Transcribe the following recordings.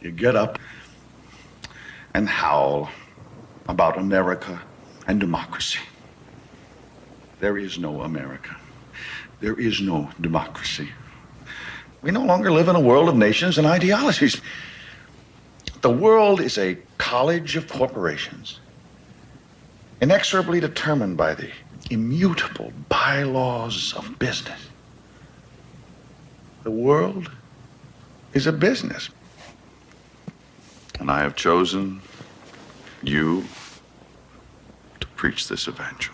You get up and howl about America and democracy. There is no America. There is no democracy. We no longer live in a world of nations and ideologies. The world is a college of corporations, inexorably determined by the immutable bylaws of business. The world is a business. And I have chosen you to preach this evangel.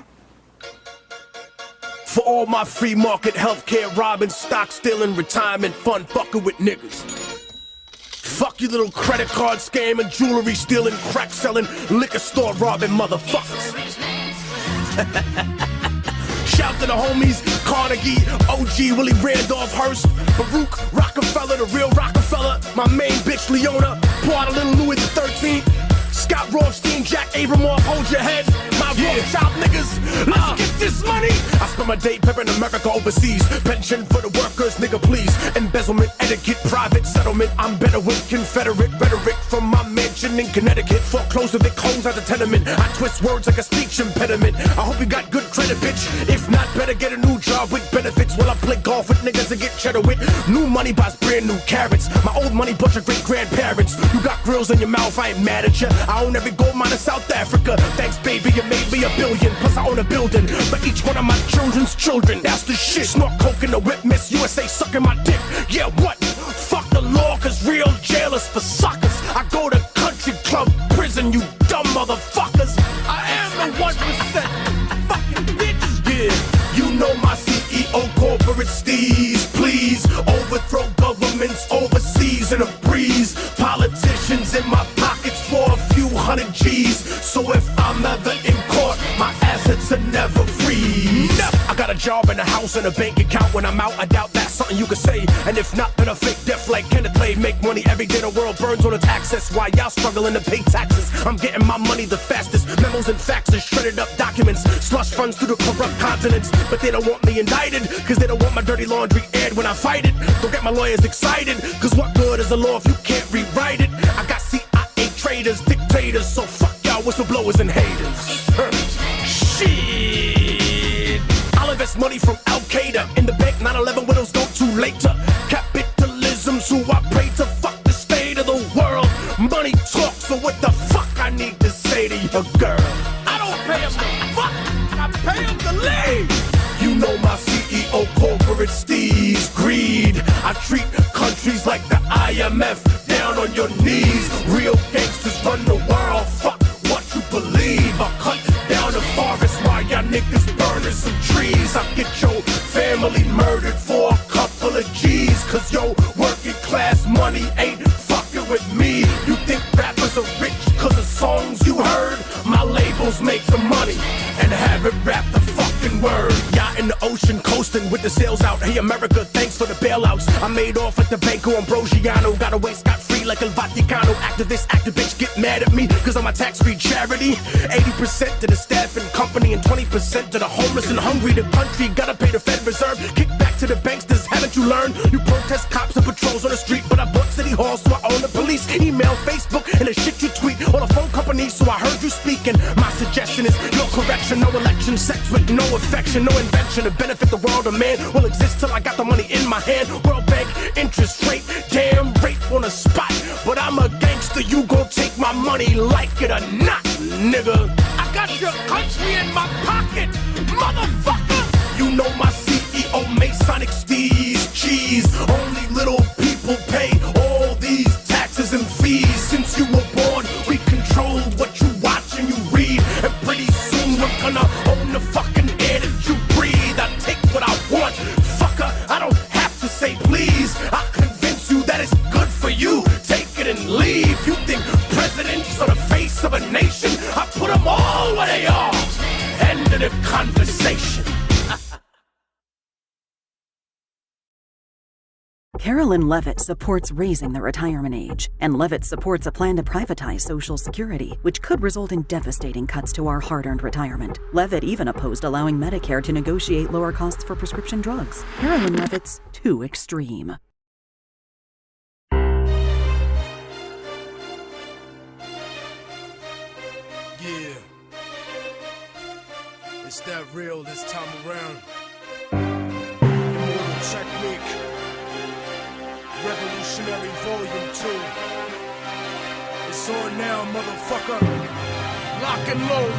For all my free market healthcare robbing, stock stealing, retirement fund fucking with niggas. Fuck you little credit card scamming, jewelry stealing, crack selling, liquor store robbing motherfuckers. Shout to the homies, Carnegie, OG, Willie Randolph Hearst, Baruch, Rockefeller, the real Rockefeller, my main bitch Leona, pour out a little Louis XIII, Scott Rothstein, Jack Abramoff, hold your head, my shop niggas, let's get this money. I spend my day peppering America overseas, pension for the workers, nigga please, embezzlement, etiquette, private settlement, I'm better with Confederate rhetoric from my mansion in Connecticut, foreclosed with it, closed out the tenement, I twist words like a speech impediment, I hope you got good credit bitch, if not better get a new job with benefits, while I play golf with niggas and get cheddar with, new money buys brand new carrots, my old money bunch of great grandparents, you got grills in your mouth, I ain't mad at ya, I own every gold mine in South Africa, thanks baby you made me $1 billion, plus I own a building, for each one of my children's children, that's the shit, snort coke in the whip, Miss USA sucking my dick, yeah what, fuck the law cause real jailers for suckers, I go to country club prison you dumb motherfuckers, I am the 1% fucking bitch, yeah, you know my CEO corporate steez, please, overthrow governments overseas in a breeze, politicians in my pockets for a few hundred G's, so if I'm ever in court, my assets are never freeze. I got a job and a house and a bank account. When I'm out, I doubt that's something you could say. And if not, then a fake death like Kenneth Lay. Make money every day, the world burns on its access. While y'all struggling to pay taxes, I'm getting my money the fastest. Memos and faxes, shredded up documents, slush funds through the corrupt continents. But they don't want me indicted, cause they don't want my dirty laundry aired when I fight it. Don't get my lawyers excited, cause what good is the law if you can't rewrite it? I got CIA traitors, dictators, so fuck y'all whistleblowers and haters. Shit, I'll invest money from Al-Qaeda in the bank, 9/11 widows go too late to capitalism's who I pray to, fuck the state of the world. Money talks, so what the fuck I need to say to your girl? I don't pay him the fuck, I pay him to leave. You know my CEO corporate steez, greed. I treat countries like the IMF, down on your knees. Real gangsters run the world, fuck what you believe. I cut down the forest while y'all niggas burning some trees. I get your family murdered for a couple of G's, cause your working class money ain't fucking with me. You think rappers are rich cause of songs you heard? My labels make some money and have it rap the fucking word. Yacht in the ocean coasting with the sails out. Hey America, thanks for the bailouts. I made off like the Banco Ambrosiano. Got away scot-free like El Vaticano. Activist, activists get mad at me cause I'm a tax-free charity. 80% to the staff and company and 20% to the homeless and hungry. The country gotta pay the Fed Reserve. Kick back to the banksters, haven't you learned? You protest cops and patrols on the street, but I bought City Hall so I own the police. Email, Facebook, and the shit you tweet. On the phone company so I heard you speaking. My suggestion is your correction. No election, sex with no affection, no invention to benefit the world. A man will exist till I got the money in my hand. World Bank, interest rate, damn rate on the spot. But I'm a gangster, you gon' take my money like it or not, nigga. I got your country in my pocket, motherfucker. You know my CEO Masonic steez, cheese. Only little people pay all these taxes and fees. Since you were born, we controlled what you watch and you read. And pretty soon we're gonna own the fucking air that you breathe. I take what I want, fucker, I don't have to say please. I convince you that it's good for you, take it and leave. You think presidents are the face of a nation? I put them all where they are. End of the conversation. Carolyn Levitt supports raising the retirement age, and Levitt supports a plan to privatize Social Security, which could result in devastating cuts to our hard-earned retirement. Levitt even opposed allowing Medicare to negotiate lower costs for prescription drugs. Carolyn Levitt's too extreme. It's that real this time around. Immortal Technique. Revolutionary Volume 2. It's on now, motherfucker. Lock and load.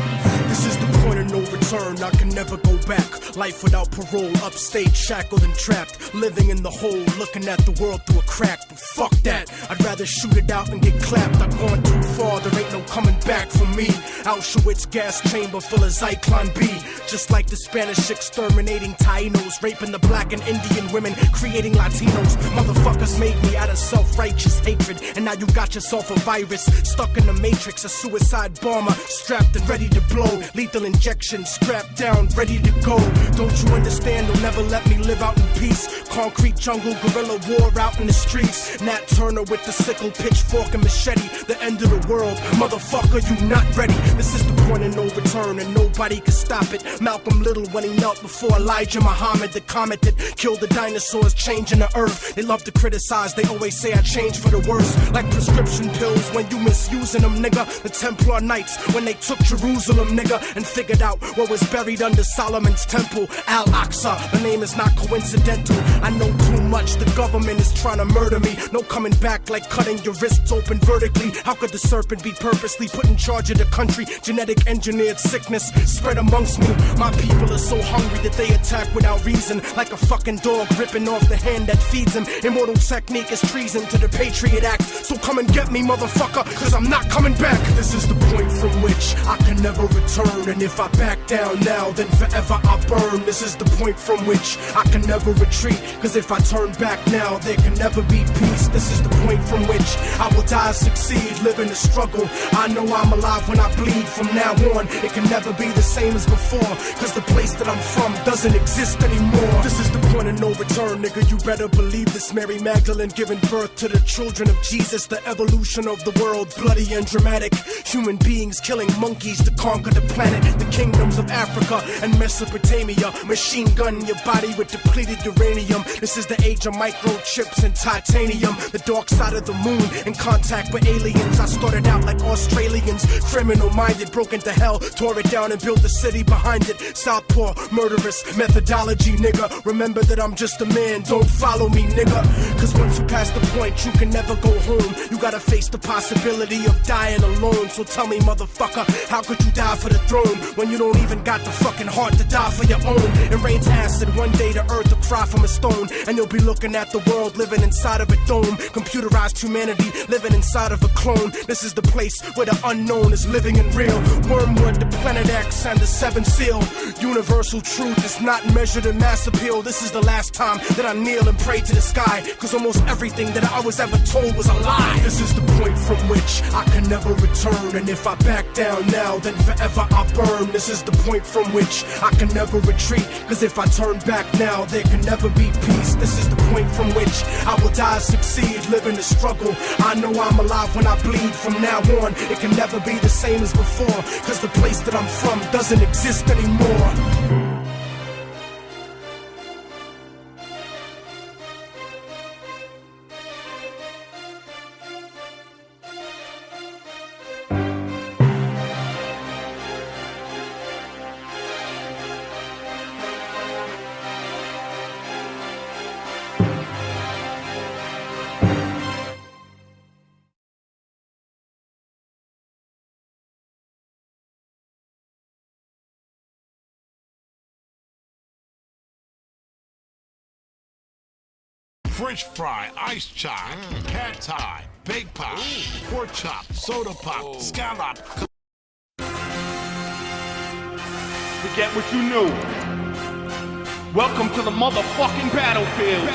This is the point of no return, I can never go back. Life without parole, upstate, shackled and trapped. Living in the hole, looking at the world through a crack. But fuck that, I'd rather shoot it out and get clapped. I've gone too far, there ain't no coming back for me. Auschwitz gas chamber full of Zyklon B. Just like the Spanish exterminating Tainos, raping the black and Indian women, creating Latinos. Motherfuckers made me out of self-righteous hatred. And now you got yourself a virus, stuck in the matrix. A suicide bomber, strapped and ready to blow. Lethal injection, strapped down, ready to go. Don't you understand? They'll never let me live out in peace. Concrete jungle, guerrilla war out in the streets. Nat Turner with the sickle, pitchfork and machete. The end of the world, motherfucker, you not ready. This is the point of no return and nobody can stop it. Malcolm Little when he knelt before Elijah Muhammad, the comet that killed the dinosaurs, changing the earth. They love to criticize, they always say I changed for the worse. Like prescription pills when you misusing them, nigga. The Templar Knights when they took Jerusalem, nigga, and figured out what was buried under Solomon's temple, Al-Aqsa. The name is not coincidental. I know too much, the government is trying to murder me. No coming back like cutting your wrists open vertically. How could the serpent be purposely put in charge of the country? Genetic engineered sickness spread amongst me. My people are so hungry that they attack without reason, like a fucking dog ripping off the hand that feeds him. Immortal Technique is treason to the Patriot Act. So come and get me, motherfucker, cause I'm not coming back. This is the point from which I can never return. And if I back down now, then forever I burn. This is the point from which I can never retreat. Cause if I turn back now, there can never be peace. This is the point from which I will die, succeed, live in the struggle. I know I'm alive when I bleed. From now on, it can never be the same as before. Cause the place that I'm from doesn't exist anymore. This is the point of no return, nigga. You better believe this. Mary Magdalene giving birth to the children of Jesus. The evolution of the world, bloody and dramatic. Human beings killing monkeys to conquer the planet. The kingdoms of Africa and Mesopotamia. Machine gun your body with depleted uranium. This is the age of microchips and titanium. The dark side of the moon, in contact with aliens. I started out like Australians, criminal minded, broke into hell, tore it down and built a city behind it. Southpaw, murderous methodology, nigga. Remember that I'm just a man, don't follow me, nigga. Cause once you pass the point, you can never go home. You gotta face the possibility of dying alone. So tell me, motherfucker, how could you die for the throne when you don't even got the fucking heart to die for your own? It rains acid, one day the earth will cry from a stone. And you'll be looking at the world living inside of a dome. Computerized humanity living inside of a clone. This is the place where the unknown is living and real. Wormwood, the Planet X, and the Seventh Seal. Universal truth is not measured in mass appeal. This is the last time that I kneel and pray to the sky. Cause almost everything that I was ever told was a lie. This is the point from which I can never return. And if I back down now, then forever I burn. This is the point from which I can never retreat. Cause if I turn back now, there can never be peace. This is the point from which I will die, succeed, live in the struggle. I know I'm alive when I bleed. From now on, it can never be the same as before. Cause the place that I'm from doesn't exist anymore. French fry, ice chai, pad thai, baked pop, pork chop, soda pop, scallop. Forget what you knew. Welcome to the motherfucking battlefield.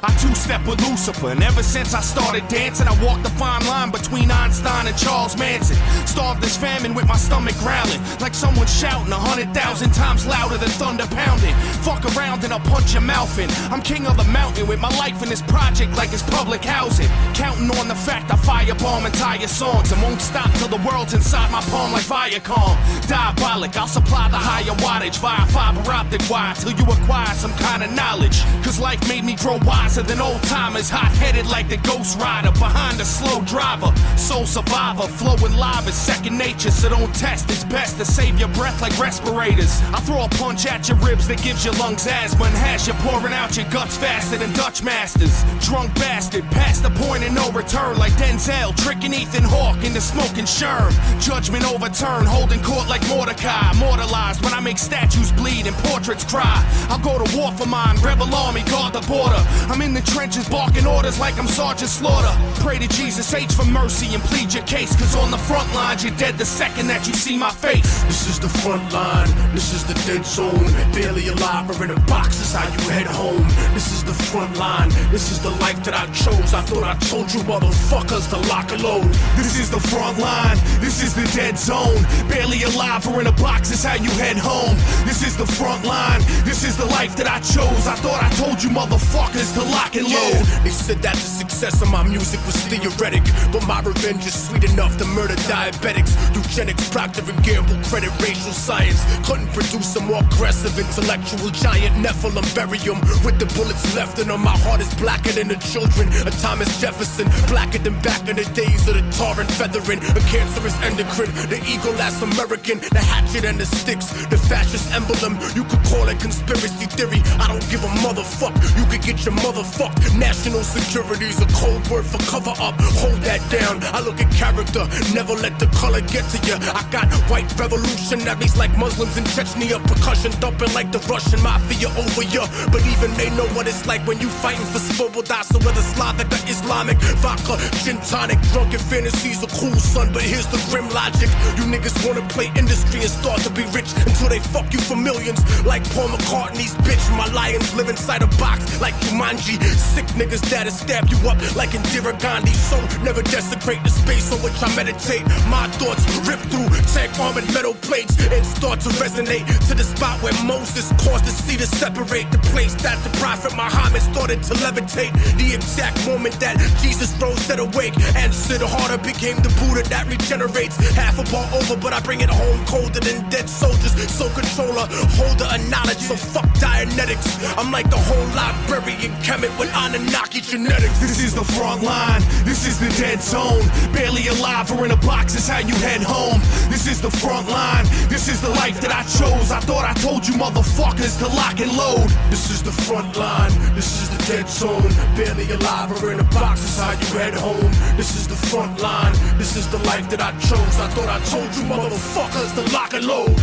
I two-step with Lucifer, and ever since I started dancing, I walked the fine line between Einstein and Charles Manson. Starved this famine with my stomach growling, like someone shouting 100,000 times louder than thunder pounding. Fuck around and I'll punch your mouth in. I'm king of the mountain with my life in this project like it's public housing. Counting on the fact I firebomb entire songs and won't stop till the world's inside my palm like Viacom. Diabolic, I'll supply the higher wattage via fiber optic wire till you acquire some kind of knowledge. Cause life made me grow wise wiser than old timers, hot-headed like the Ghost Rider, behind a slow driver, soul survivor, flowing live is second nature, so don't test, it's best to save your breath like respirators. I throw a punch at your ribs that gives your lungs asthma and has you pouring out your guts faster than Dutch masters. Drunk bastard, past the point of no return like Denzel, tricking Ethan Hawke into smoking Sherm. Judgment overturned, holding court like Mordecai, immortalized when I make statues bleed and portraits cry. I'll go to war for mine, rebel army, guard the border. I'm in the trenches barking orders like I'm Sergeant Slaughter. Pray to Jesus H for mercy and plead your case, cause on the front lines you're dead the second that you see my face. This is the front line, this is the dead zone. Barely alive or in a box, is how you head home. This is the front line, this is the life that I chose. I thought I told you motherfuckers to lock and load. This is the front line, this is the dead zone. Barely alive or in a box, is how you head home. This is the front line, this is the life that I chose. I thought I told you motherfuckers to lock and load. They said that the success of my music was theoretic, but my revenge is sweet enough to murder diabetics. Eugenics, Procter & Gamble, credit racial science. Couldn't produce a more aggressive intellectual giant. Nephilim, bury him with the bullets left in him. My heart is blacker than the children of Thomas Jefferson, blacker than back in the days of the tar and feathering. A cancerous endocrine, the eagle ass American, the hatchet and the sticks, the fascist emblem. You could call it conspiracy theory, I don't give a motherfuck. You could get your motherfucked. National security's a code word for cover up. Hold that down, I look at character, never let the color get to you. I got white revolutionaries like Muslims in Chechnya, percussion thumping like the Russian mafia over you. But even they know what it's like when you fighting for svoboda. So whether Slavic or Islamic, vodka, gin tonic, drunken fantasies are cool, son. But here's the grim logic: you niggas wanna play industry and start to be rich until they fuck you for millions. Like Paul McCartney's bitch, my lions live inside a box like Jumanji. Sick niggas that'll stab you up like Indira Gandhi. So never desecrate the space on which I meditate. My thoughts rip through tank armored metal plates and start to resonate to the spot where Moses caused the sea to separate. The place that the prophet Muhammad started to levitate. The exact moment that Jesus rose dead awake and Sid Harder became the Buddha that regenerates. Half a bar over, but I bring it home colder than dead soldiers. So controller, holder of knowledge, so fuck Dianetics. I'm like the whole librarian Kemet with Anunnaki genetics. This is the front line, this is the dead zone. Barely alive or in a box is how you head home. This is the front line, this is the life that I chose. I thought I told you motherfuckers to lock and load. This is the front line, this is the dead zone. Barely alive or in a box is how you head home. This is the front line, this is the life that I chose. I thought I told you motherfuckers to lock and load.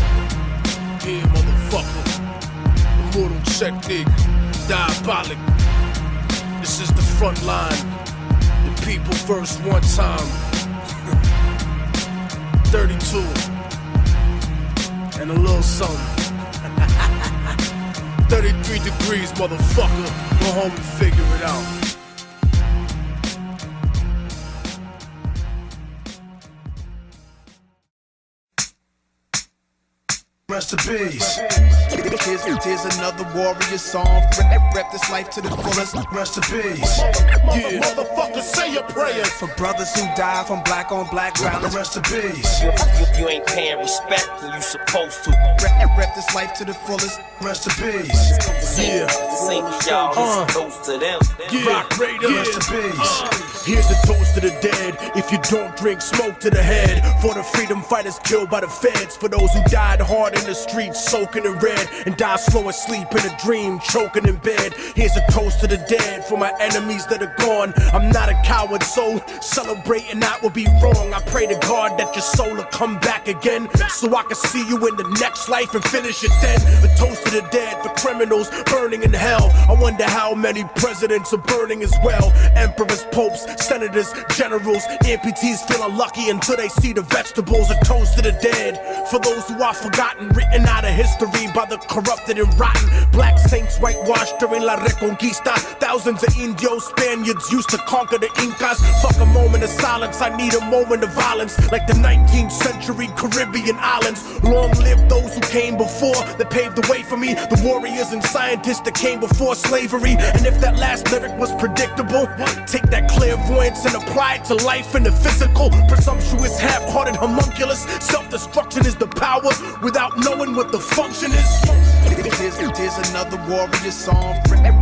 Yeah, motherfucker, immortal technique, diabolic. This is the front line, the people first one time. 32 and a little something. 33 degrees, motherfucker. Go home and figure it out. Rest in peace. Here's another warrior song. Rep this life to the fullest. Rest in peace. Yeah. Motherfucker, say your prayers. For brothers who die from black on black violence. Rest in peace. You ain't paying respect when you supposed to. Rep this life to the fullest. Rest in peace. Yeah. This ain't y'all, it's a toast to them. Yeah. Rock Raider. Rest in peace. Here's a toast to the dead. If you don't drink, smoke to the head. For the freedom fighters killed by the feds. For those who died hard in the streets, soaking in red. And die slow asleep in a dream, choking in bed. Here's a toast to the dead. For my enemies that are gone. I'm not a coward, so celebrating that would be wrong. I pray to God that your soul will come back again, so I can see you in the next life and finish it then. A toast to the dead for criminals burning in hell. I wonder how many presidents are burning as well. Emperors, popes, senators, generals, amputees feeling lucky until they see the vegetables. A toast to the dead for those who are forgotten, written out of history by the corrupted and rotten. Black saints whitewashed during La Reconquista. Thousands of Indios, Spaniards used to conquer the Incas. Fuck a moment of silence, I need a moment of violence, like the 19th century Caribbean islands. Long live those who came before, that paved the way for me. The warriors and scientists that came before slavery. And if that last lyric was predictable, take that clairvoyance lyrics and apply it to life and the physical. Presumptuous, half-hearted homunculus. Self-destruction is the power without knowing what the function is. Here's another warrior song.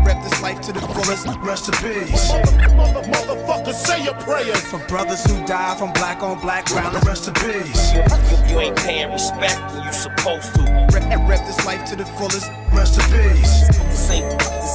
Rep this life to the fullest. Rest in peace. Motherfucker, say your prayers. For brothers who die from black on black ground. Rest in peace. You ain't paying respect when you supposed to. Rep this life to the fullest. Rest in peace. This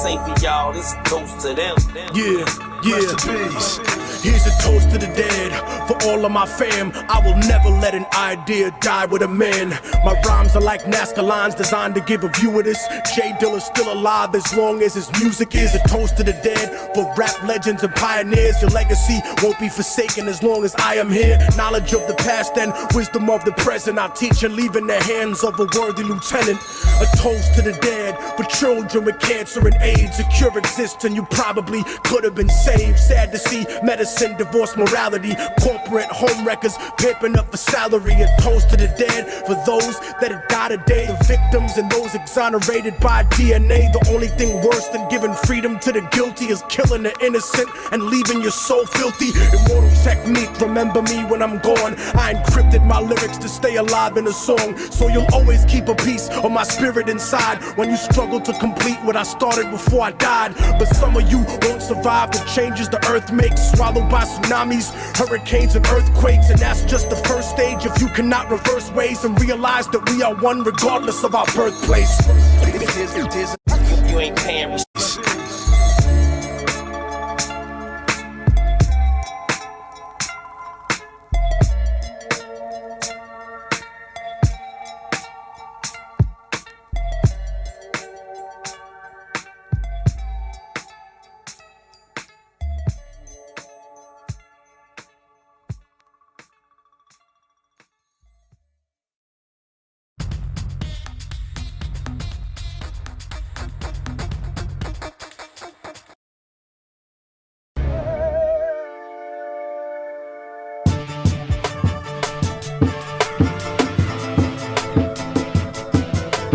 ain't for y'all, this toast to them. Yeah. Rest in peace. Here's a toast to the dead. For all of my fam, I will never let an idea die with a man. My rhymes are like NASCAR lines designed to give a view of this. Jay Dilla's still alive as long as his music is. A toast to the dead. For rap legends and pioneers, your legacy won't be forsaken as long as I am here. Knowledge of the past and wisdom of the present, I'll teach and leave in the hands of a worthy lieutenant. A toast to the dead. For children with cancer and AIDS, a cure exists and you probably could have been saved. Sad to see medicine, divorce, morality, corporate home wreckers pimping up for salary. A toast to the dead. For those that have died today, the victims and those exonerated by DNA. The only thing worse than giving freedom to the guilty is killing the innocent and leaving your soul filthy. Immortal technique, remember me when I'm gone. I encrypted my lyrics to stay alive in a song, so you'll always keep a piece of my spirit inside when you struggle to complete what I started before I died. But some of you won't survive the changes the earth makes, swallowed by tsunamis, hurricanes and earthquakes. And that's just the first stage. If you cannot reverse ways and realize that we are one regardless of our birthplace. You ain't paying respect.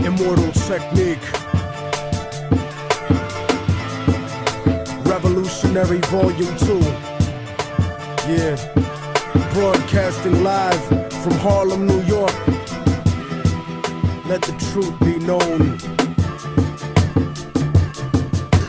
Immortal technique. Revolutionary Volume 2. Yeah. Broadcasting live from Harlem, New York. Let the truth be known.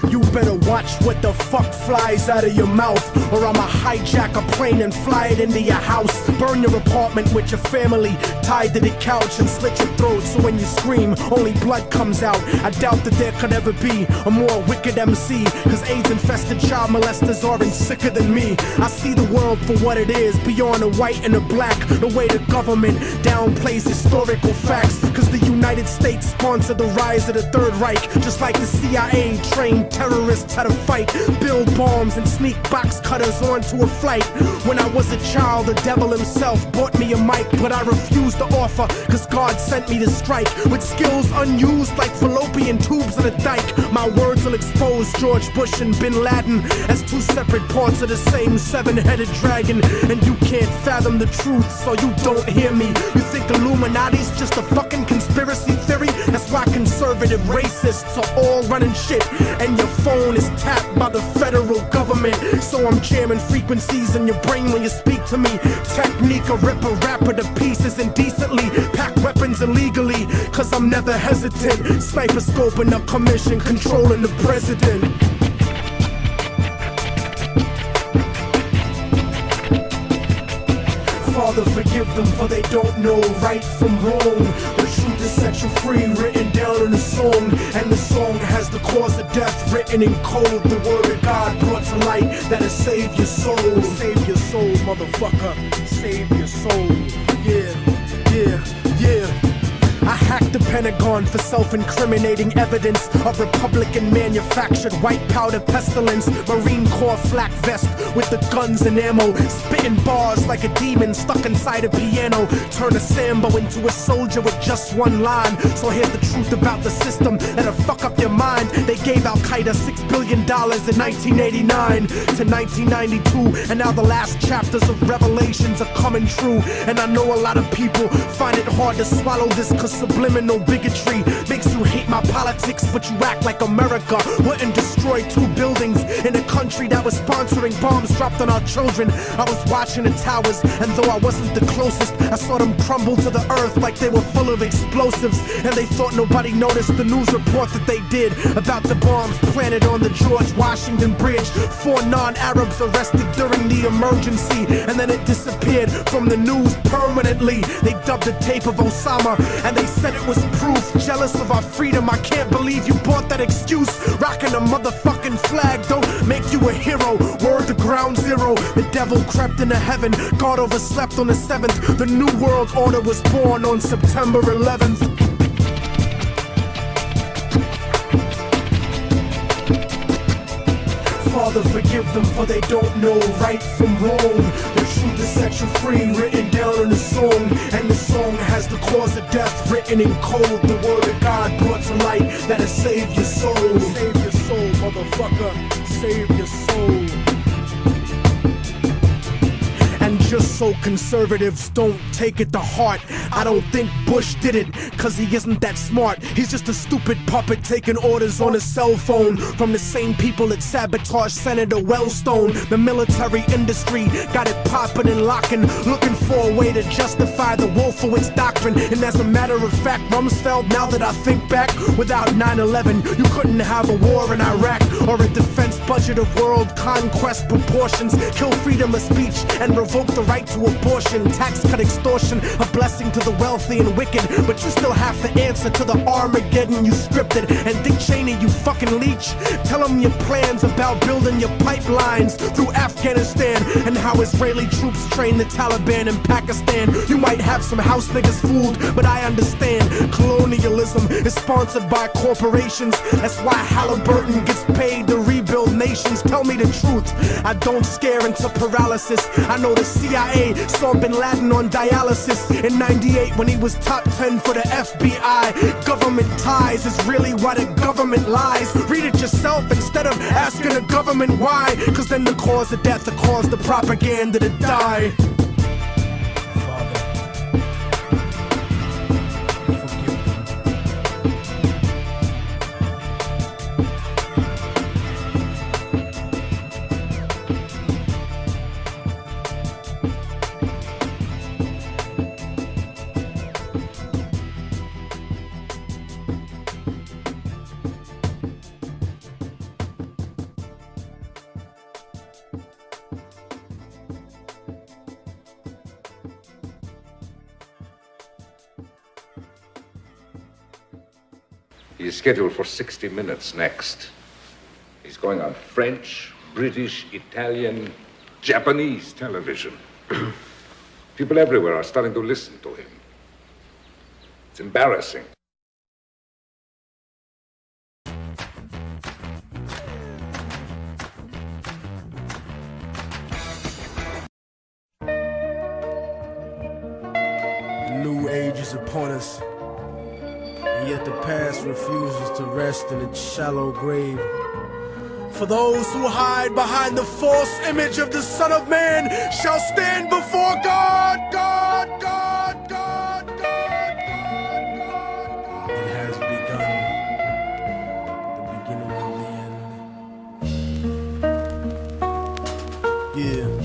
You better watch what the fuck flies out of your mouth, or I'ma hijack a plane and fly it into your house. Burn your apartment with your family tied to the couch and slit your throat so when you scream, only blood comes out. I doubt that there could ever be a more wicked MC, cause AIDS-infested child molesters aren't sicker than me. I see the world for what it is, beyond the white and the black. The way the government downplays historical facts, cause the United States sponsored the rise of the Third Reich, just like the CIA trained terrorists how to fight, build bombs and sneak box cutters onto a flight. When I was a child, the devil himself bought me a mic, but I refused the offer, cause God sent me to strike with skills unused like fallopian tubes in a dike. My words will expose George Bush and Bin Laden as two separate parts of the same seven-headed dragon, and you can't fathom the truth, so you don't hear me. You think Illuminati's just a fucking conspiracy theory? That's why conservative racists are all running shit, and your phone is tapped by the federal government. So I'm jamming frequencies in your brain when you speak to me. Technique, a rip a rapper to pieces indecently, pack weapons illegally, cause I'm never hesitant. Sniper scoping a commission, controlling the president. Father, forgive them, for they don't know right from wrong. The truth is set you free, written down in a song, and the song has the cause of death written in code. The word of God brought to light that'll save your soul. Save your soul, motherfucker. Save your soul. Yeah, yeah, yeah. I hacked the Pentagon for self-incriminating evidence of Republican-manufactured white powder pestilence. Marine Corps flak vest with the guns and ammo, spitting bars like a demon stuck inside a piano. Turn a Sambo into a soldier with just one line. So here's the truth about the system that'll fuck up your mind. They gave Al-Qaeda $6 billion in 1989 to 1992, and now the last chapters of Revelations are coming true. And I know a lot of people find it hard to swallow this, cause subliminal bigotry makes you hate my politics, but you act like America wouldn't destroy 2 buildings in a country that was sponsoring bombs dropped on our children. I was watching the towers, and though I wasn't the closest, I saw them crumble to the earth like they were full of explosives. And they thought nobody noticed the news report that they did about the bombs planted on the George Washington Bridge. 4 non-Arabs arrested during the emergency, and then it disappeared from the news permanently. They dubbed the tape of Osama, and they said it was proof. Jealous of our freedom, I can't believe you bought that excuse. Rocking a motherfucking flag don't make you a hero. Word to ground zero, the devil crept into heaven. God overslept on the 7th. The new world order was born on September 11th. Father, forgive them, for they don't know right from wrong. The truth is set you free, written down in a song. And the song has the cause of death written in code. The word of God brought to light that'll save your soul. Save your soul, motherfucker. Save your soul. And just so conservatives don't take it to heart, I don't think Bush did it, cause he isn't that smart. He's just a stupid puppet taking orders on his cell phone from the same people that sabotaged Senator Wellstone. The military industry got it popping and locking, looking for a way to justify the Wolfowitz doctrine. And as a matter of fact, Rumsfeld, now that I think back, without 9/11, you couldn't have a war in Iraq or a defense budget of world conquest proportions. Kill freedom of speech and revoke the right to abortion. Tax cut extortion, a blessing to the wealthy and wicked, but you still have to answer to the Armageddon you scripted. And Dick Cheney, you fucking leech, tell them your plans about building your pipelines through Afghanistan and how Israeli troops train the Taliban in Pakistan. You might have some house niggas fooled, but I understand colonialism is sponsored by corporations. That's why Halliburton gets paid to rebuild nations. Tell me the truth, I don't scare into paralysis. I know the CIA saw Bin Laden on dialysis in 98 when he was top 10 for the FBI. Government ties is really why the government lies. Read it yourself instead of asking the government why, cause then the cause of death, the cause the propaganda to die. He's scheduled for 60 Minutes next. He's going on French, British, Italian, Japanese television. People everywhere are starting to listen to him. It's embarrassing. The new age is upon us. And yet the past refuses to rest in its shallow grave. For those who hide behind the false image of the Son of Man shall stand before God, God, God, God, God, God, God. It has begun, the beginning of the end. Yeah.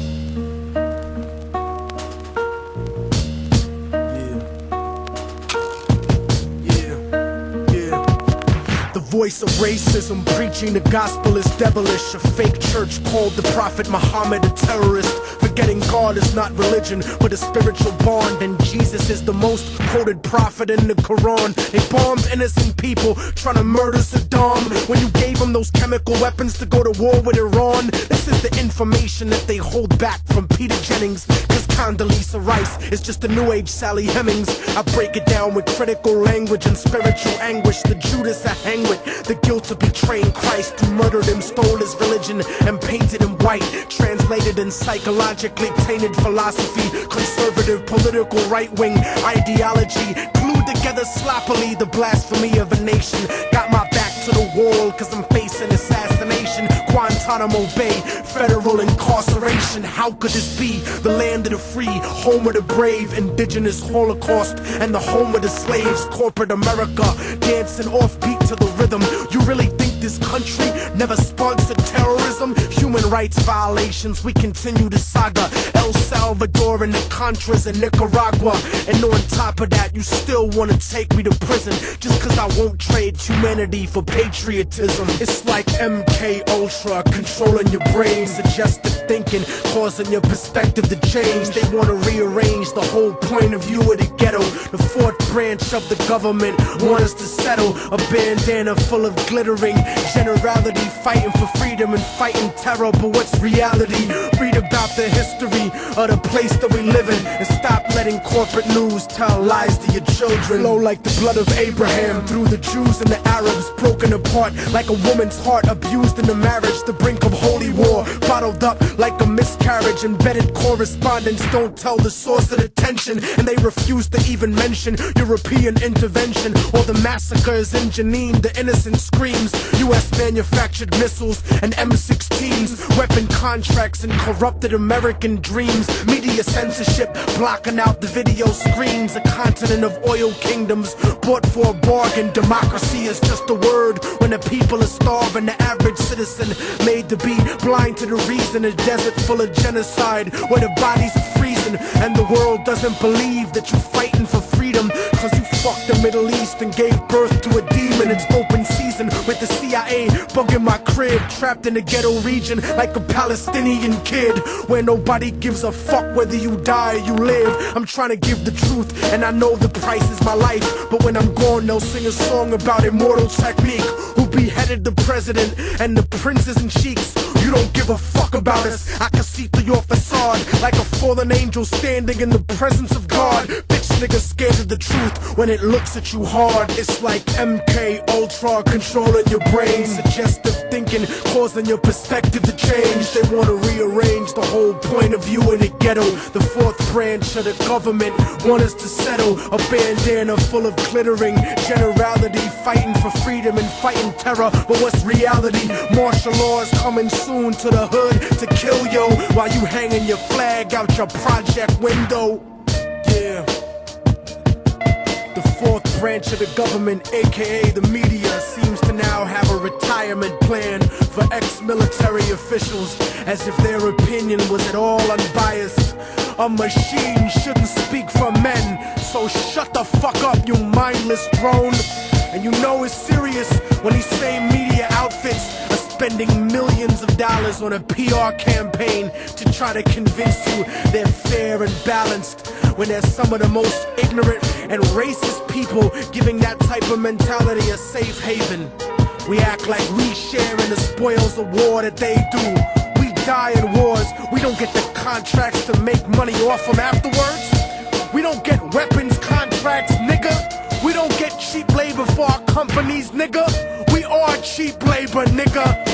Voice of racism, preaching the gospel is devilish. A fake church called the Prophet Muhammad a terrorist. Forgetting God is not religion, but a spiritual bond. And Jesus is the most quoted prophet in the Quran. They bombed innocent people, trying to murder Saddam. When you gave them those chemical weapons to go to war with Iran. This is the information that they hold back from Peter Jennings. Cause Condoleezza Rice is just a new age Sally Hemings. I break it down with critical language and spiritual anguish. The Judas I hang with, the guilt of betraying Christ, who murdered him, stole his religion, and painted him white. Translated in psychologically tainted philosophy, conservative political right-wing ideology, glued together sloppily the blasphemy of a nation. Got my back to the wall cause I'm facing assassination. Guantanamo Bay, federal incarceration. How could this be? The land of the free, home of the brave, indigenous Holocaust, and the home of the slaves. Corporate America, dancing offbeat to the rhythm. You really think this country never sponsored terrorism? Human rights violations, we continue the saga. El Salvador and the Contras in Nicaragua. And on top of that, you still wanna take me to prison just cause I won't trade humanity for patriotism. It's like MK Ultra controlling your brain, suggestive thinking, causing your perspective to change. They wanna rearrange the whole point of view of the ghetto. The fourth branch of the government want us to settle. A bandana full of glittering generality, fighting for freedom and fighting terror. But what's reality? Read about the history of the place that we live in, and stop letting corporate news tell lies to your children. Flow like the blood of Abraham through the Jews and the Arabs, broken apart like a woman's heart, abused in the marriage, the brink of holy war, bottled up like a miscarriage. Embedded correspondence don't tell the source of the tension, and they refuse to even mention European intervention or the massacres in Jenin. The innocent screams, US manufactured missiles and M16s, weapon contracts and corrupted American dreams. Media censorship blocking out the video screens. A continent of oil kingdoms bought for a bargain. Democracy is just a word when the people are starving. The average citizen made to be blind to the reason. A desert full of genocide where the bodies are freezing, and the world doesn't believe that you're fighting for freedom, cause you fucked the Middle East and gave birth to a demon. It's open season with the CIA bugging my crib, trapped in the ghetto region like a Palestinian kid, where nobody gives a fuck whether you die or you live. I'm trying to give the truth, and I know the price is my life, but when I'm gone they'll sing a song about immortal technique, who beheaded the president and the princes and sheiks. You don't give a fuck about us. I can see through your facade like a fallen angel standing in the presence of God. Bitch niggas scared of the truth when it looks at you hard. It's like MK Ultra controlling your brain, suggestive thinking, causing your perspective to change. They wanna rearrange the whole point of view in the ghetto. The fourth branch of the government want us to settle. A bandana full of glittering generality, fighting for freedom and fighting terror. But what's reality? Martial law is coming soon to the hood to kill yo, while you hanging your flag out your project window. Yeah. The fourth branch of the government, aka the media, seems to now have a retirement plan for ex-military officials, as if their opinion was at all unbiased. A machine shouldn't speak for men, so shut the fuck up, you mindless drone. And you know it's serious when these same media outfits are spending millions of dollars on a PR campaign to try to convince you they're fair and balanced, when they're some of the most ignorant and racist people giving that type of mentality a safe haven. We act like we share in the spoils of war that they do. We die in wars, we don't get the contracts to make money off them afterwards. We don't get weapons contracts, nigga. We don't get cheap labor for our companies, nigga. We are cheap labor, nigga.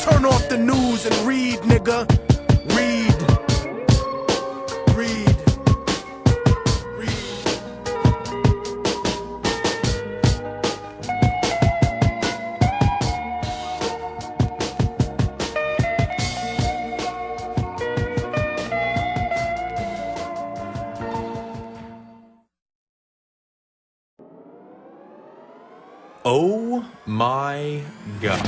Turn off the news and read, nigga. Read. Read. Oh my God.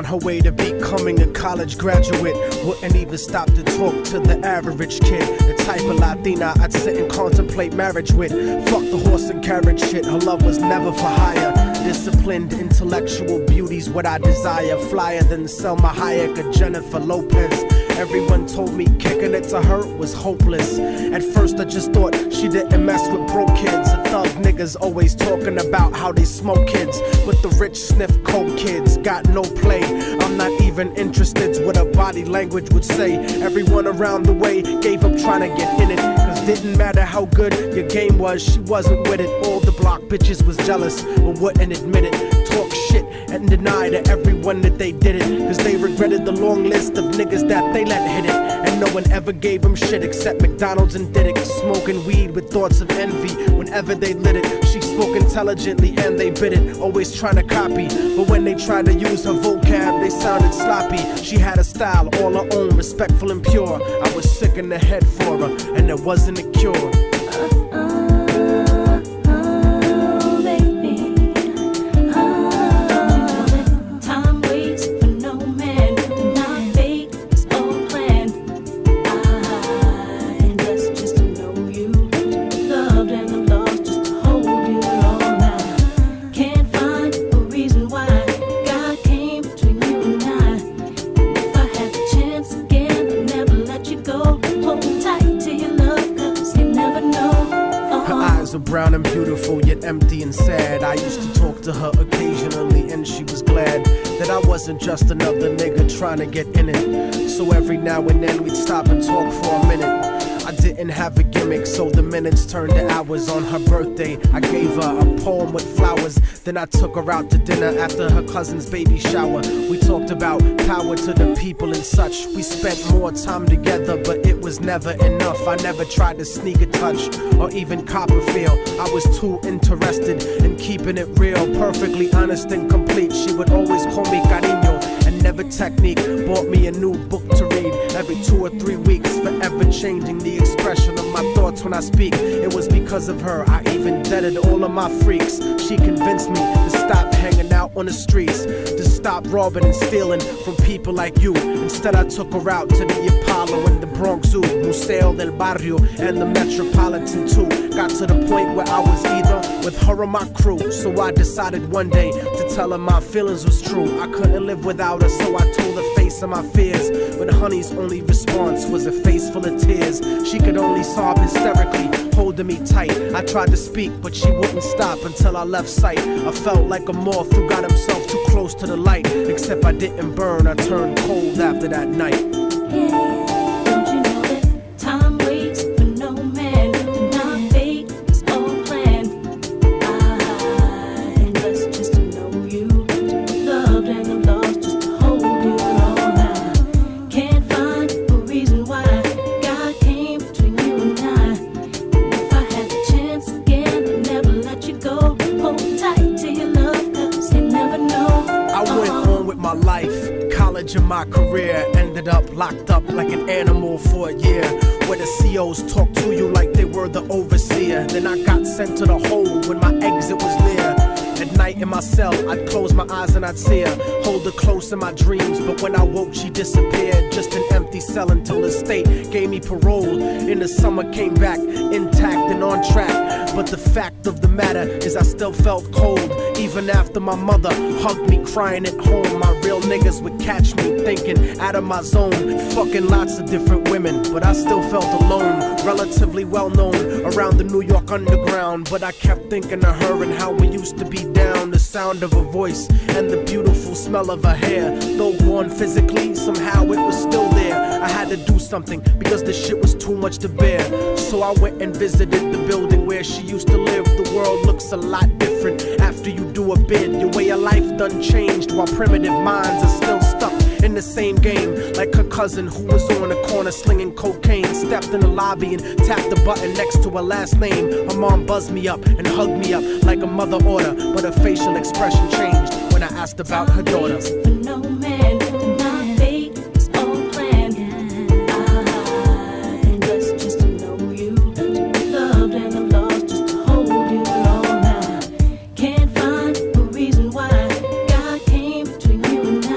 Her way to becoming a college graduate, wouldn't even stop to talk to the average kid. The type of Latina I'd sit and contemplate marriage with. Fuck the horse and carriage shit, her love was never for hire. Disciplined intellectual beauty's what I desire. Flyer than Selma Hayek or Jennifer Lopez. Everyone told me kicking it to her was hopeless. At first I just thought she didn't mess with broke kids. The thug niggas always talking about how they smoke kids, but the rich sniff coke kids got no play. I'm not even interested what a body language would say. Everyone around the way gave up trying to get in it, cause didn't matter how good your game was, she wasn't with it. All the block bitches was jealous but wouldn't admit it. Talk shit and deny to everyone that they did it, cause they regretted the long list of niggas that they let hit it. And no one ever gave them shit except McDonald's and Diddick. Smoking weed with thoughts of envy whenever they lit it. She spoke intelligently and they bit it, always trying to copy, but when they tried to use her vocab they sounded sloppy. She had a style all her own, respectful and pure. I was sick in the head for her and there wasn't a cure. Brown and beautiful, yet empty and sad. I used to talk to her occasionally and she was glad that I wasn't just another nigga trying to get in it. So every now and then we'd stop and talk for a minute. I didn't have a gimmick, so the minutes turned to hours. On her birthday, I gave her a poem with flowers. Then I took her out to dinner after her cousin's baby shower. We talked about power to the people and such. We spent more time together, but it was never enough. I never tried to sneak a touch or even cop a feel. I was too interested in keeping it real, perfectly honest and complete. She would always call me cariño and never technique. Bought me a new book to read every 2 or 3 weeks, forever changing the expression of my thoughts when I speak. It was because of her I even deaded all of my freaks. She convinced me to stop hanging out on the streets, to stop robbing and stealing from people like you. Instead I took her out to the Apollo and the Bronx Zoo, Museo del Barrio and the Metropolitan too. Got to the point where I was either with her or my crew. So I decided one day to tell her my feelings was true. I couldn't live without her, so I told her face of my fears. But honey's only response was a face full of tears. She could only sob hysterically, holding me tight. I tried to speak, but she wouldn't stop until I left sight. I felt like a moth who got himself too close to the light. Except I didn't burn, I turned cold after that night. Don't you know that time waits for no man? And our fate is all planned. I blessed just to know you, to be loved and I'm lost just to hold you all now. Can't find a reason why God came between you and I. And if I had the chance again, I'd never let you go. Hold tight to your love, cause you never know. I went on with my life, college and my career. Ended up locked up like an animal for a year, where the COs talk to you like they were the overseer. Then I got sent to the hole when my exit was near. At night in my cell, I'd close my eyes and I'd see her, hold her close in my dreams. But when I woke, she disappeared. Just an empty cell until the state gave me parole. In the summer, came back intact and on track. But the fact of the matter is I still felt cold. Even after my mother hugged me crying at home, my real niggas would catch me thinking out of my zone, fucking lots of different women. But I still felt alone, relatively well known around the New York underground. But I kept thinking of her and how we used to be down. The sound of her voice and the beautiful smell of her hair. Though gone physically, somehow it was still there. I had to do something because the shit was too much to bear. So I went and visited the building where she used to live. The world looks a lot different after you do a bid. Your way of life done changed while primitive minds are still stuck in the same game. Like her cousin who was on the corner slinging cocaine, stepped in the lobby and tapped the button next to her last name. Her mom buzzed me up and hugged me up like a mother order, but her facial expression changed when I asked about her daughter. For no man, and our fate is all planned. I blessed just to know you, to be loved and I'm lost just to hold you all now. Can't find a reason why God came between you and I.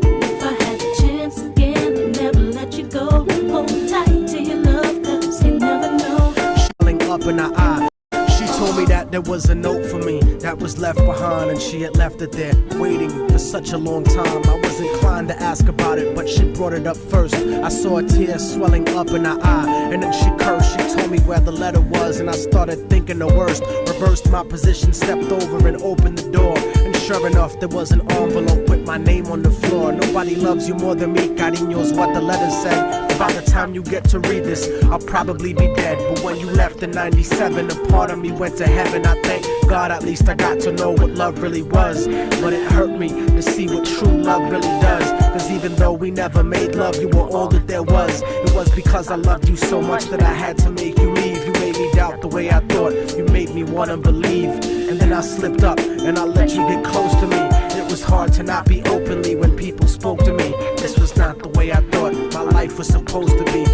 And if I had the chance again, I'd never let you go. Hold tight to your love, cause you never know. Swelling up in her eye, she told told me that there was a note for me that was left behind, and she had left it there, waiting for such a long time. I was inclined to ask about it, but she brought it up first. I saw a tear swelling up in her eye, and then she cursed. She told me where the letter was, and I started thinking the worst. Reversed my position, stepped over and opened the door, and sure enough, there was an envelope with my name on the floor. Nobody loves you more than me, cariño's what the letter said. By the time you get to read this, I'll probably be dead. But when you left in 97, a part of me went to heaven. I thank God at least I got to know what love really was. But it hurt me to see what true love really does. Cause even though we never made love, you were all that there was. It was because I loved you so much that I had to make you leave. You made me doubt the way I thought, you made me wanna believe. And then I slipped up and I let you get close to me. It was hard to not be openly when people spoke to me. This was not the way I thought my life was supposed to be.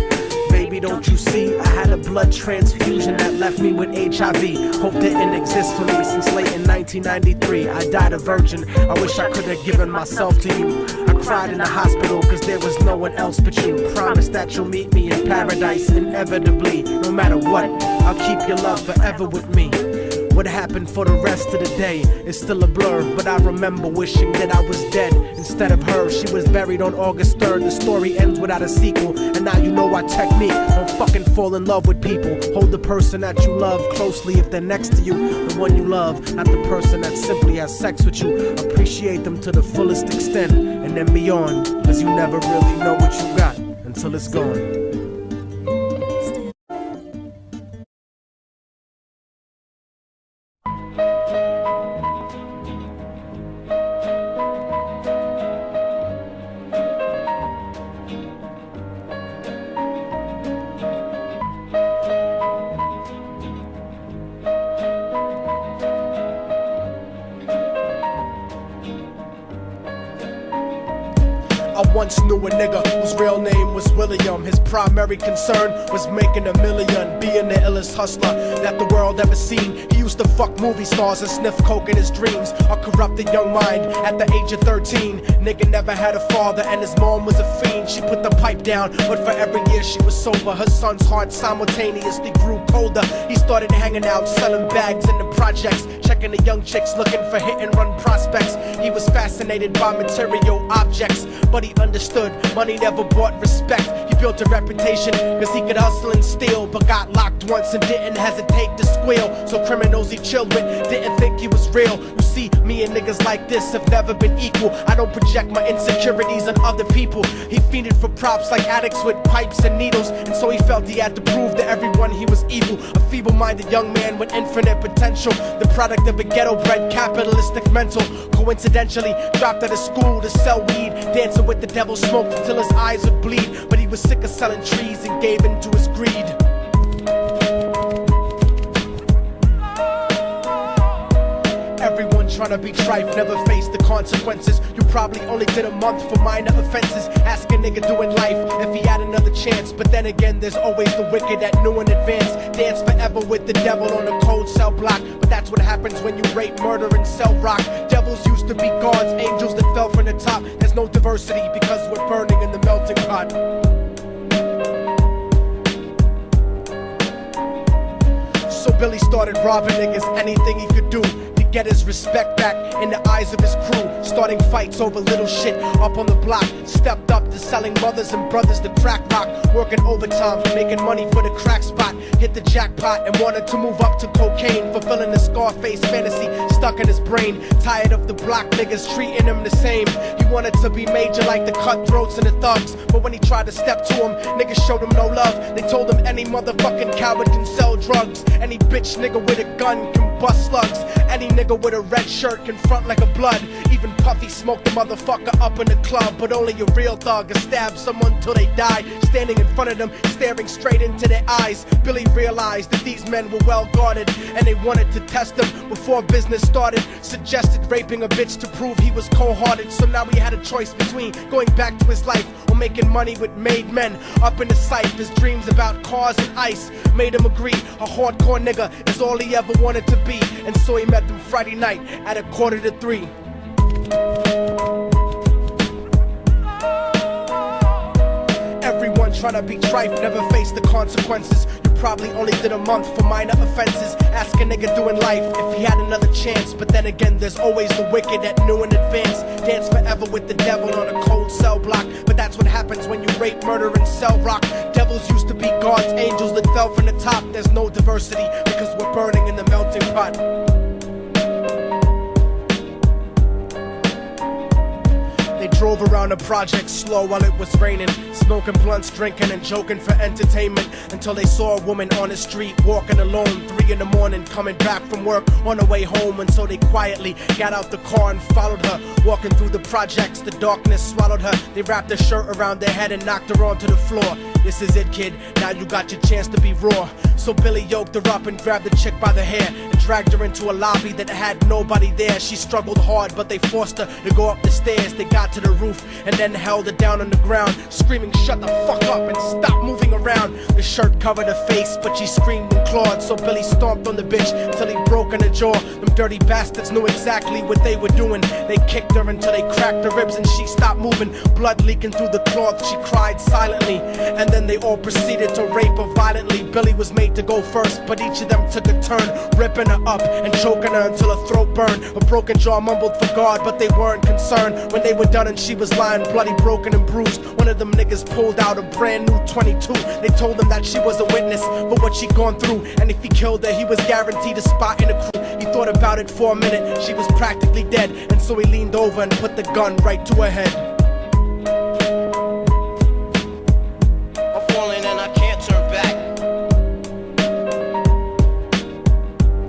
Baby, don't you see? I had a blood transfusion that left me with HIV. Hope didn't exist for me since late in 1993. I died a virgin. I wish I could have given myself to you. I cried in the hospital cause there was no one else but you. Promise that you'll meet me in paradise inevitably. No matter what, I'll keep your love forever with me. What happened for the rest of the day is still a blur, but I remember wishing that I was dead instead of her. She was buried on August 3rd. The story ends without a sequel, and now you know our technique. Don't fucking fall in love with people. Hold the person that you love closely if they're next to you. The one you love, not the person that simply has sex with you. Appreciate them to the fullest extent, and then beyond, cause you never really know what you got until it's gone. I once knew a nigga whose real name was William. His primary concern was making $1 million, being the illest hustler that the world ever seen. He used to fuck movie stars and sniff coke in his dreams. A corrupted young mind at the age of 13. Nigga never had a father and his mom was a fiend. She put the pipe down, but for every year she was sober, her son's heart simultaneously grew colder. He started hanging out, selling bags in the projects, checking the young chicks looking for hit and run prospects. He was fascinated by material objects, but he understood money never bought respect. He built a reputation cause he could hustle and steal, but got locked once and didn't hesitate to squeal. So criminals he chilled with didn't think he was real. You see, me and niggas like this have never been equal. I don't project my insecurities on other people. He fiended for props like addicts with pipes and needles, and so he felt he had to prove to everyone he was evil. A feeble-minded young man with infinite potential, the product of a ghetto-bred capitalistic mental. Coincidentally dropped out of school to sell weed, dancing with the devil, smoked until his eyes would bleed. But he was sick of selling trees and gave in to his greed. Everyone trying to be trife never faced the consequences. You probably only did a month for minor offenses. Ask a nigga doing life if he had another chance. But then again, there's always the wicked that knew in advance. Dance forever with the devil on a cold cell block. But that's what happens when you rape, murder, and sell rock. Devils used to be gods, angels that fell from the top. There's no diversity because we're burning in the melting pot. So Billy started robbing niggas, anything he could do to get his respect back in the eyes of his crew. Starting fights over little shit up on the block. Stepped up to selling mothers and brothers the crack rock. Working overtime, making money for the crack spot. Hit the jackpot and wanted to move up to cocaine. Fulfilling the Scarface fantasy stuck in his brain. Tired of the block niggas treating him the same. He wanted to be major like the cutthroats and the thugs. But when he tried to step to him, niggas showed him no love. They told him any motherfucking coward can sell drugs. Any bitch nigga with a gun can bust slugs. Any nigga with a red shirt can front like a blood. Even Puffy smoked the motherfucker up in the club. But only a real thug can stab someone till they die. Standing in front of them, staring straight into their eyes. Billy realized that these men were well guarded, and they wanted to test him before business started. Suggested raping a bitch to prove he was cold-hearted. So now he had a choice between going back to his life or making money with made men. Up in the sight, his dreams about cars and ice made him agree a hardcore nigga is all he ever wanted to be. And so he met them Friday night at 2:45. Everyone trying to be trife never face the consequences. You probably only did a month for minor offenses. Ask a nigga doing life if he had another chance. But then again, there's always the wicked that knew in advance. Dance forever with the devil on a cold cell block. But that's what happens when you rape, murder, and sell rock. Devils used to be God's angels that fell from the top. There's no diversity because we're burning in the melting pot. They drove around the project slow while it was raining, smoking blunts, drinking and joking for entertainment, until they saw a woman on the street walking alone, 3 in the morning, coming back from work on her way home. And so they quietly got out the car and followed her, walking through the projects. The darkness swallowed her. They wrapped her shirt around their head and knocked her onto the floor. This is it, kid, now you got your chance to be raw. So Billy yoked her up and grabbed the chick by the hair and dragged her into a lobby that had nobody there. She struggled hard, but they forced her to go up the stairs. They got to the roof and then held her down on the ground, screaming, "Shut the fuck up and stop moving around." The shirt covered her face, but she screamed and clawed. So Billy stomped on the bitch till he broke in her jaw. Them dirty bastards knew exactly what they were doing. They kicked her until they cracked her ribs and she stopped moving, blood leaking through the cloth. She cried silently, and then they all proceeded to rape her violently. Billy was made to go first, but each of them took a turn, ripping her up and choking her until her throat burned. Her broken jaw mumbled for God, but they weren't concerned. When they were done and she was lying bloody, broken and bruised, one of them niggas pulled out a brand new 22. They told him that she was a witness for what she'd gone through, and if he killed her, he was guaranteed a spot in the crew. He thought about it for a minute. She was practically dead, and so he leaned over and put the gun right to her head. I'm falling and I can't turn back.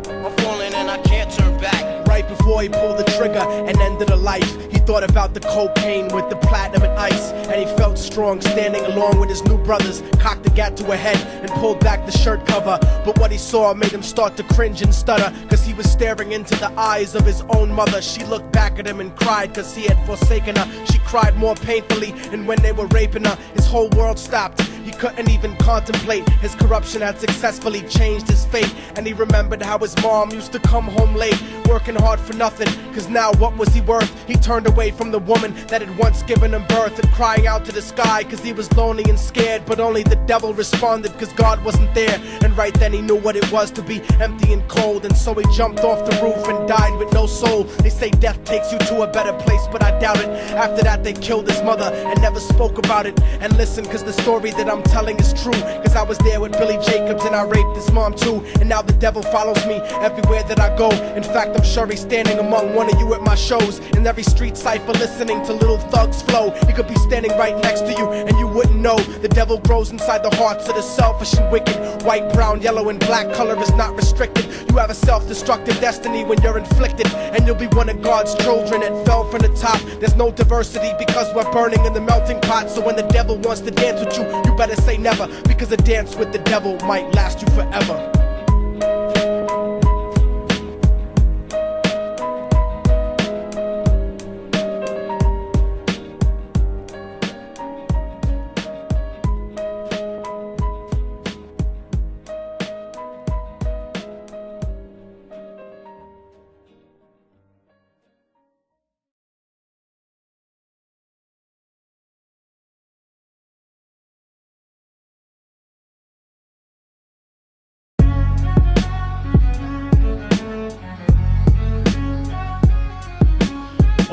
I'm falling and I can't turn back. Right before he pulled the trigger and ended her life, he thought about the cocaine with the platinum and ice, and he felt strong standing along with his new brothers, cocked the gat to her head and pulled back the shirt cover. But what he saw made him start to cringe and stutter, cause he was staring into the eyes of his own mother. She looked back at him and cried cause he had forsaken her. She cried more painfully, and when they were raping her, his whole world stopped. He couldn't even contemplate. His corruption had successfully changed his fate, and he remembered how his mom used to come home late, working hard for nothing, cause now what was he worth? He turned away from the woman that had once given him birth, and crying out to the sky cause he was lonely and scared. But only the devil responded cause God wasn't there, and right then he knew what it was to be empty and cold. And so he jumped off the roof and died with no soul. They say death takes you to a better place, but I doubt it. After that they killed his mother and never spoke about it. And listen, cause the story that I'm telling is true, cause I was there with Billy Jacobs and I raped his mom too. And now the devil follows me everywhere that I go. In fact, I'm sure he's standing among one of you at my shows, in every street cipher listening to Little Thug's flow. He could be standing right next to you and you wouldn't know. The devil grows inside the hearts of the selfish and wicked. White, brown, yellow and black color is not restricted. You have a self-destructive destiny when you're inflicted, and you'll be one of God's children that fell from the top. There's no diversity because we're burning in the melting pot. So when the devil wants to dance with you, you better say never, because a dance with the devil might last you forever.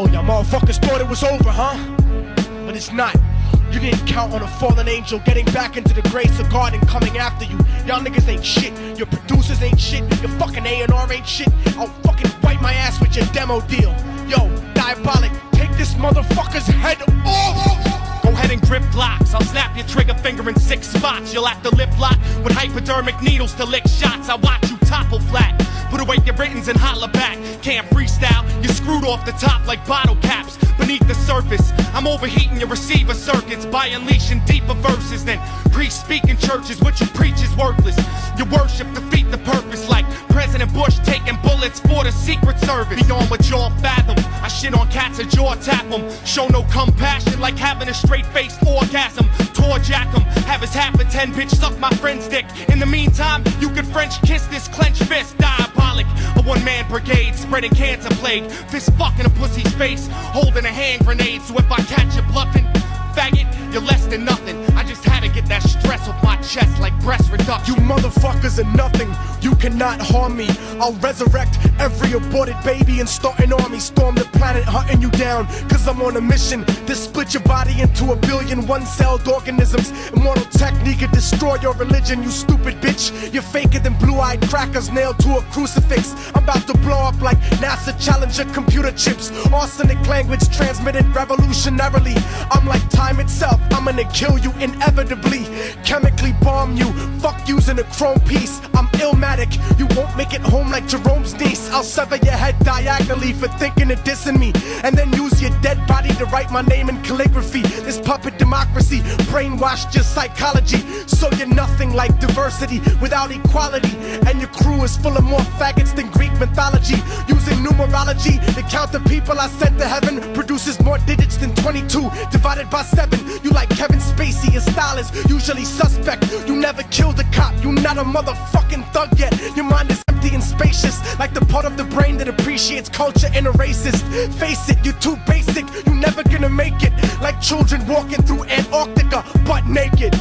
Oh, y'all motherfuckers thought it was over, huh? But it's not. You didn't count on a fallen angel getting back into the grace of God and coming after you. Y'all niggas ain't shit. Your producers ain't shit. Your fucking A&R ain't shit. I'll fucking wipe my ass with your demo deal. Yo, Diabolic, take this motherfucker's head off! Go ahead and grip blocks. I'll snap your trigger finger in 6 spots. You'll have to lip lock with hypodermic needles to lick shots. I watch you topple flat. Put away your writtens and holler back. Can't freestyle, you're screwed off the top like bottle caps. Beneath the surface, I'm overheating your receiver circuits by unleashing deeper verses than pre-speaking churches. What you preach is worthless. Your worship defeat the purpose, like President Bush taking bullets for the Secret Service. Beyond what y'all fathom, I shit on cats and jaw tap them. Show no compassion like having a straight-faced orgasm. Tour jack them, have his half a 10 bitch suck my friend's dick. In the meantime, you could French kiss this clenched fist. Diabolic, a one-man brigade spreading cancer plague. Fist fucking a pussy's face, holding a hand grenade. So if I catch you bluffing, faggot, you're less than nothing. I just had to get that stress off my chest like breast reduction. You motherfuckers are nothing, you cannot harm me. I'll resurrect every aborted baby and start an army. Storm the planet hunting you down, cause I'm on a mission to split your body into a billion one-celled organisms. Immortal technique could destroy your religion, you stupid bitch. You're faker than blue-eyed crackers nailed to a crucifix. I'm about to blow up like NASA Challenger computer chips. Arsenic language transmitted revolutionarily. I'm like time itself, I'm gonna kill you inevitably. Chemically bomb you, fuck using a chrome piece. I'm Illmatic, you won't make it home like Jerome's niece. I'll sever your head diagonally for thinking of dissing me, and then use your dead body to write my name in calligraphy. This puppet democracy brainwashed your psychology, so you're nothing like diversity without equality. And your crew is full of more faggots than Greek mythology. Using numerology to count the people I sent to heaven produces more digits than 22 divided by 7. You like Kevin Spacey, your style is usually suspect. You never killed a cop, you not a motherfucking thug yet. Your mind is empty and spacious, like the part of the brain that appreciates culture and a racist. Face it, you're too basic, you never gonna make it. Like children walking through Antarctica butt naked.